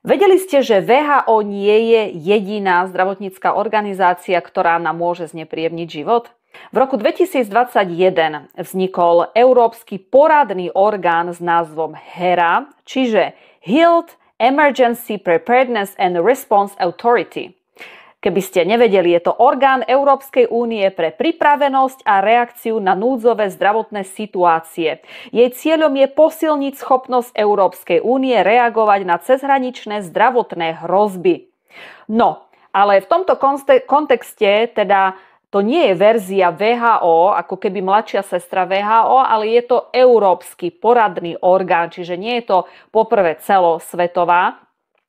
Vedeli ste, že WHO nie je jediná zdravotnícka organizácia, ktorá nám môže znepríjemniť život? V roku 2021 vznikol Európsky poradný orgán s názvom HERA, čiže Health Emergency Preparedness and Response Authority. Keby ste nevedeli, je to orgán Európskej únie pre pripravenosť a reakciu na núdzové zdravotné situácie. Jej cieľom je posilniť schopnosť Európskej únie reagovať na cezhraničné zdravotné hrozby. No, ale v tomto kontexte teda to nie je verzia WHO, ako keby mladšia sestra WHO, ale je to Európsky poradný orgán, čiže nie je to poprvé celosvetová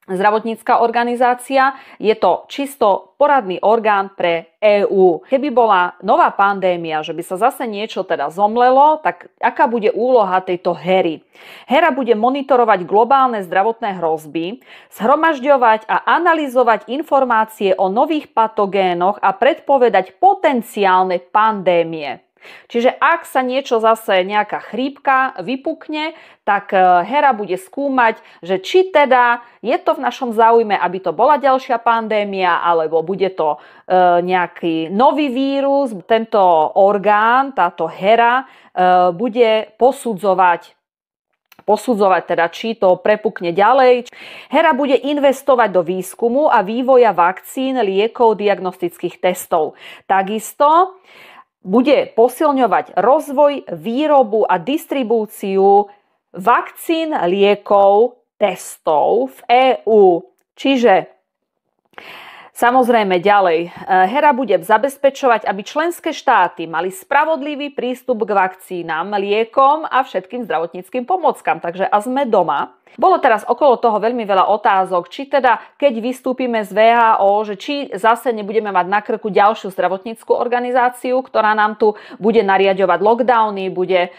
zdravotnícka organizácia, je to čisto poradný orgán pre EÚ. Keby bola nová pandémia, že by sa zase niečo teda zomlelo, tak aká bude úloha tejto HERY? HERA bude monitorovať globálne zdravotné hrozby, zhromažďovať a analyzovať informácie o nových patogénoch a predpovedať potenciálne pandémie. Čiže ak sa niečo zase, nejaká chrípka vypukne, tak HERA bude skúmať, že či teda je to v našom záujme, aby to bola ďalšia pandémia, alebo bude to nejaký nový vírus. Tento orgán, táto HERA, bude posudzovať teda, či to prepukne ďalej. HERA bude investovať do výskumu a vývoja vakcín, liekov, diagnostických testov. Takisto bude posilňovať rozvoj, výrobu a distribúciu vakcín, liekov, testov v EÚ. Čiže samozrejme ďalej, HERA bude zabezpečovať, aby členské štáty mali spravodlivý prístup k vakcínám, liekom a všetkým zdravotníckym pomockám. Takže a sme doma. Bolo teraz okolo toho veľmi veľa otázok, či teda, keď vystúpime z WHO, že či zase nebudeme mať na krku ďalšiu zdravotníckú organizáciu, ktorá nám tu bude nariadovať lockdowny, bude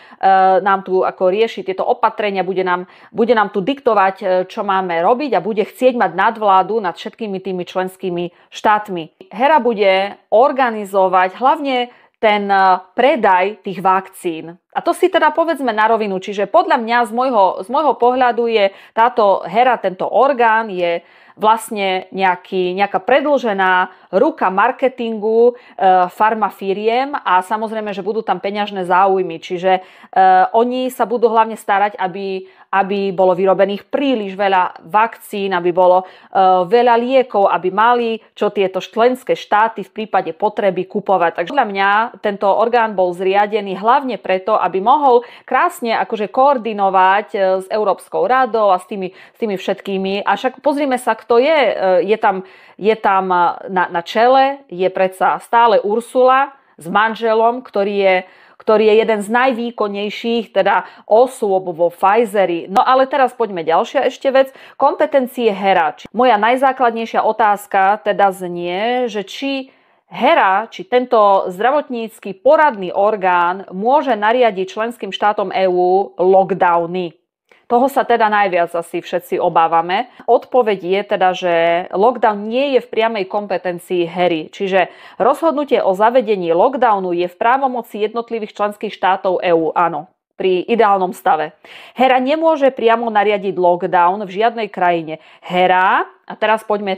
nám tu ako riešiť tieto opatrenia, bude nám tu diktovať, čo máme robiť a bude chcieť mať nadvládu nad všetkými tými členskými štátmi. HERA bude organizovať hlavne ten predaj tých vakcín. A to si teda povedzme na rovinu. Čiže podľa mňa z môjho pohľadu je táto HERA, tento orgán je vlastne nejaká predĺžená ruka marketingu farmafíriem a samozrejme, že budú tam peňažné záujmy. Čiže oni sa budú hlavne starať, aby bolo vyrobených príliš veľa vakcín, aby bolo veľa liekov, aby mali čo tieto členské štáty v prípade potreby kupovať. Takže podľa mňa tento orgán bol zriadený hlavne preto, aby mohol krásne akože koordinovať s Európskou radou a s tými všetkými. A však pozrime sa, kto je. Je tam na čele, je predsa stále Ursula s manželom, ktorý je jeden z najvýkonnejších teda osôb vo Pfizeri. No ale teraz poďme ďalšia ešte vec. Kompetencie HERA. Moja najzákladnejšia otázka teda znie, že či HERA, či tento zdravotnícky poradný orgán môže nariadiť členským štátom EÚ lockdowny. Toho sa teda najviac asi všetci obávame. Odpoveď je teda, že lockdown nie je v priamej kompetencii HERY, čiže rozhodnutie o zavedení lockdownu je v právomoci jednotlivých členských štátov EÚ, áno, pri ideálnom stave. HERA nemôže priamo nariadiť lockdown v žiadnej krajine. HERA, a teraz poďme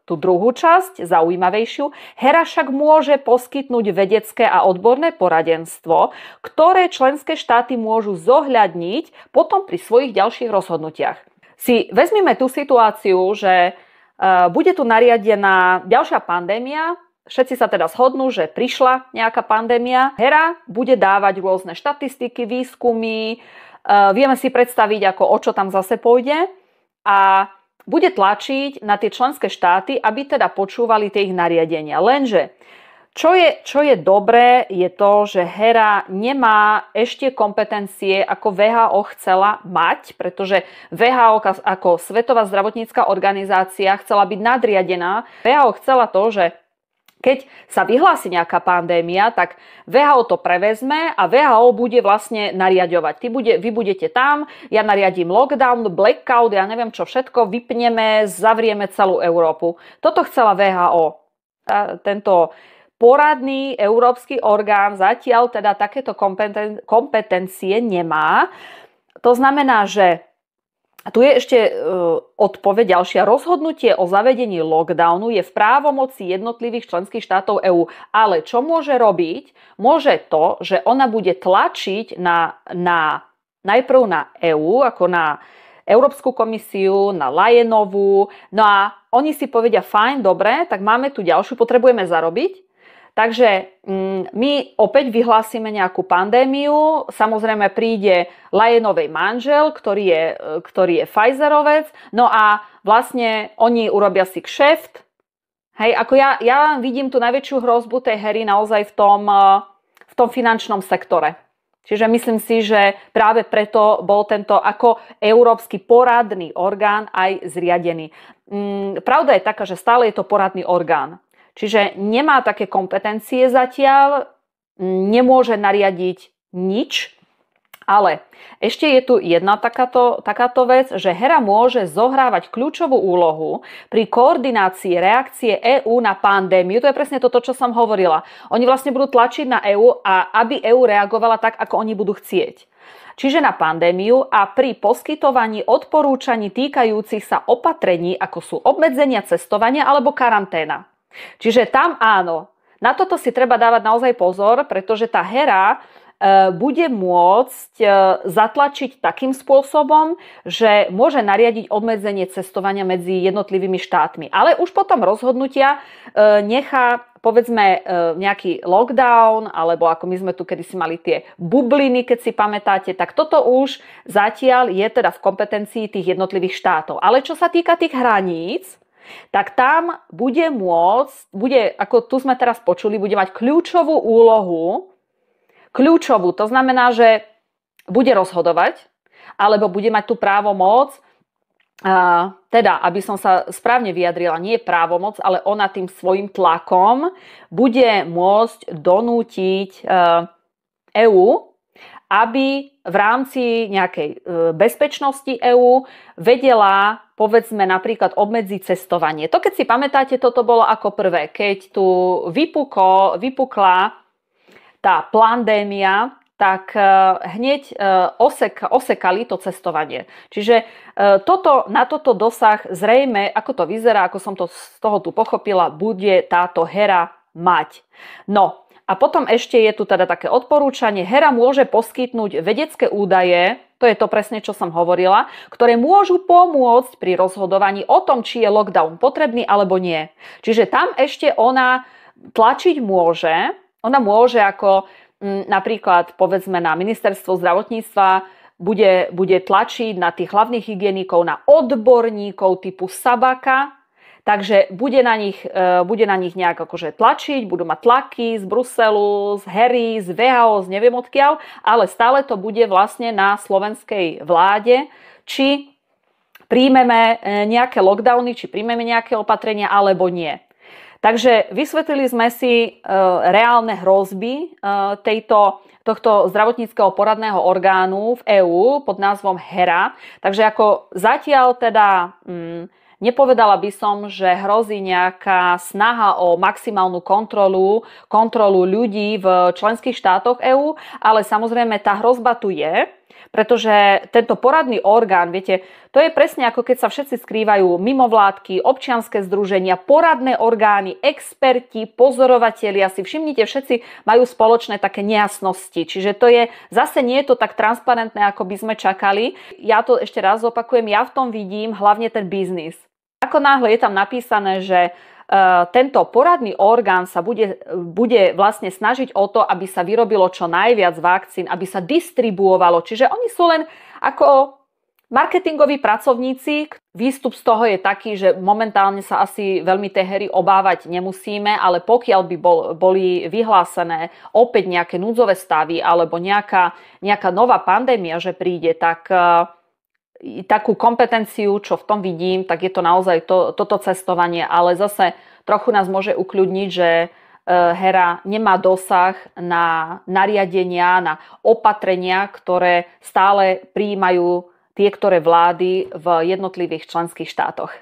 tú druhú časť, zaujímavejšiu, HERA však môže poskytnúť vedecké a odborné poradenstvo, ktoré členské štáty môžu zohľadniť potom pri svojich ďalších rozhodnutiach. Si vezmime tú situáciu, že bude tu nariadená ďalšia pandémia, všetci sa teda shodnú, že prišla nejaká pandémia. HERA bude dávať rôzne štatistiky, výskumy, vieme si predstaviť, o čo tam zase pôjde a bude tlačiť na tie členské štáty, aby teda počúvali tie ich nariadenia. Lenže, čo je dobré, je to, že HERA nemá ešte kompetencie, ako WHO chcela mať, pretože WHO ako Svetová zdravotnícka organizácia chcela byť nadriadená. WHO chcela to, že keď sa vyhlási nejaká pandémia, tak WHO to prevezme a WHO bude vlastne nariadovať. Vy budete tam, ja nariadím lockdown, blackout, ja neviem čo všetko, vypneme, zavrieme celú Európu. Toto chcela WHO. Tento poradný európsky orgán zatiaľ teda takéto kompetencie nemá. To znamená, že A tu je ešte odpoveď ďalšia. Rozhodnutie o zavedení lockdownu je v právomoci jednotlivých členských štátov EÚ. Ale čo môže robiť? Môže to, že ona bude tlačiť najprv na EÚ, ako na Európsku komisiu, na Lajenovú. No a oni si povedia, fajn, dobre, tak máme tu ďalšiu, potrebujeme zarobiť. Takže my opäť vyhlásime nejakú pandémiu, samozrejme príde Lajenovej manžel, ktorý je Pfizerovec, no a vlastne oni urobia si kšeft. Hej, ako ja vidím tu najväčšiu hrozbu tej hery naozaj v tom finančnom sektore. Čiže myslím si, že práve preto bol tento ako európsky poradný orgán aj zriadený. Pravda je taká, že stále je to poradný orgán. Čiže nemá také kompetencie zatiaľ, nemôže nariadiť nič, ale ešte je tu jedna takáto vec, že hera môže zohrávať kľúčovú úlohu pri koordinácii reakcie EÚ na pandémiu. To je presne toto, čo som hovorila. Oni vlastne budú tlačiť na EÚ, a aby EÚ reagovala tak, ako oni budú chcieť. Čiže na pandémiu a pri poskytovaní odporúčaní týkajúcich sa opatrení, ako sú obmedzenia cestovania alebo karanténa. Čiže tam áno, na toto si treba dávať naozaj pozor, pretože tá hera bude môcť zatlačiť takým spôsobom, že môže nariadiť obmedzenie cestovania medzi jednotlivými štátmi. Ale už potom rozhodnutia nechá, povedzme, nejaký lockdown, alebo ako my sme tu kedysi mali tie bubliny, keď si pamätáte, tak toto už zatiaľ je teda v kompetencii tých jednotlivých štátov. Ale čo sa týka tých hraníc, tak tam bude ako tu sme teraz počuli, bude mať kľúčovú úlohu. Kľúčovú, to znamená, že bude rozhodovať, alebo bude mať tú právomoc, teda, aby som sa správne vyjadrila, nie je právomoc, ale ona tým svojim tlakom bude môcť donútiť EÚ, aby v rámci nejakej bezpečnosti EÚ vedela, povedzme, napríklad obmedziť cestovanie. To, keď si pamätáte, toto bolo ako prvé, keď tu vypukla tá pandémia, tak hneď osekali to cestovanie. Čiže na toto dosah zrejme, ako to vyzerá, ako som to z toho tu pochopila, bude táto hera mať. No, a potom ešte je tu teda také odporúčanie. Hera môže poskytnúť vedecké údaje, to je to presne, čo som hovorila, ktoré môžu pomôcť pri rozhodovaní o tom, či je lockdown potrebný alebo nie. Čiže tam ešte ona tlačiť môže. Ona môže ako napríklad, povedzme, na ministerstvo zdravotníctva bude tlačiť na tých hlavných hygienikov, na odborníkov typu Sabaka. Takže bude na nich nejak akože tlačiť, budú mať tlaky z Bruselu, z Hery, z WHO, z neviem odkiaľ, ale stále to bude vlastne na slovenskej vláde, či príjmeme nejaké lockdowny, či príjmeme nejaké opatrenia, alebo nie. Takže vysvetlili sme si reálne hrozby tohto zdravotníckeho poradného orgánu v EÚ pod názvom HERA. Takže ako zatiaľ teda nepovedala by som, že hrozí nejaká snaha o maximálnu kontrolu ľudí v členských štátoch EÚ, ale samozrejme tá hrozba tu je, pretože tento poradný orgán, viete, to je presne ako keď sa všetci skrývajú mimovládky, občianske združenia, poradné orgány, experti, pozorovatelia. Si všimnite, všetci majú spoločné také nejasnosti. Čiže to je, zase nie je to tak transparentné, ako by sme čakali. Ja to ešte raz opakujem, ja v tom vidím hlavne ten biznis. Ako náhle je tam napísané, že tento poradný orgán sa bude vlastne snažiť o to, aby sa vyrobilo čo najviac vakcín, aby sa distribuovalo. Čiže oni sú len ako marketingoví pracovníci. Výstup z toho je taký, že momentálne sa asi veľmi tej hery obávať nemusíme, ale pokiaľ by boli vyhlásené opäť nejaké núdzové stavy alebo nejaká nová pandémia, že príde, tak takú kompetenciu, čo v tom vidím, tak je to naozaj toto cestovanie, ale zase trochu nás môže ukľudniť, že hera nemá dosah na nariadenia, na opatrenia, ktoré stále prijímajú tie, ktoré vlády v jednotlivých členských štátoch.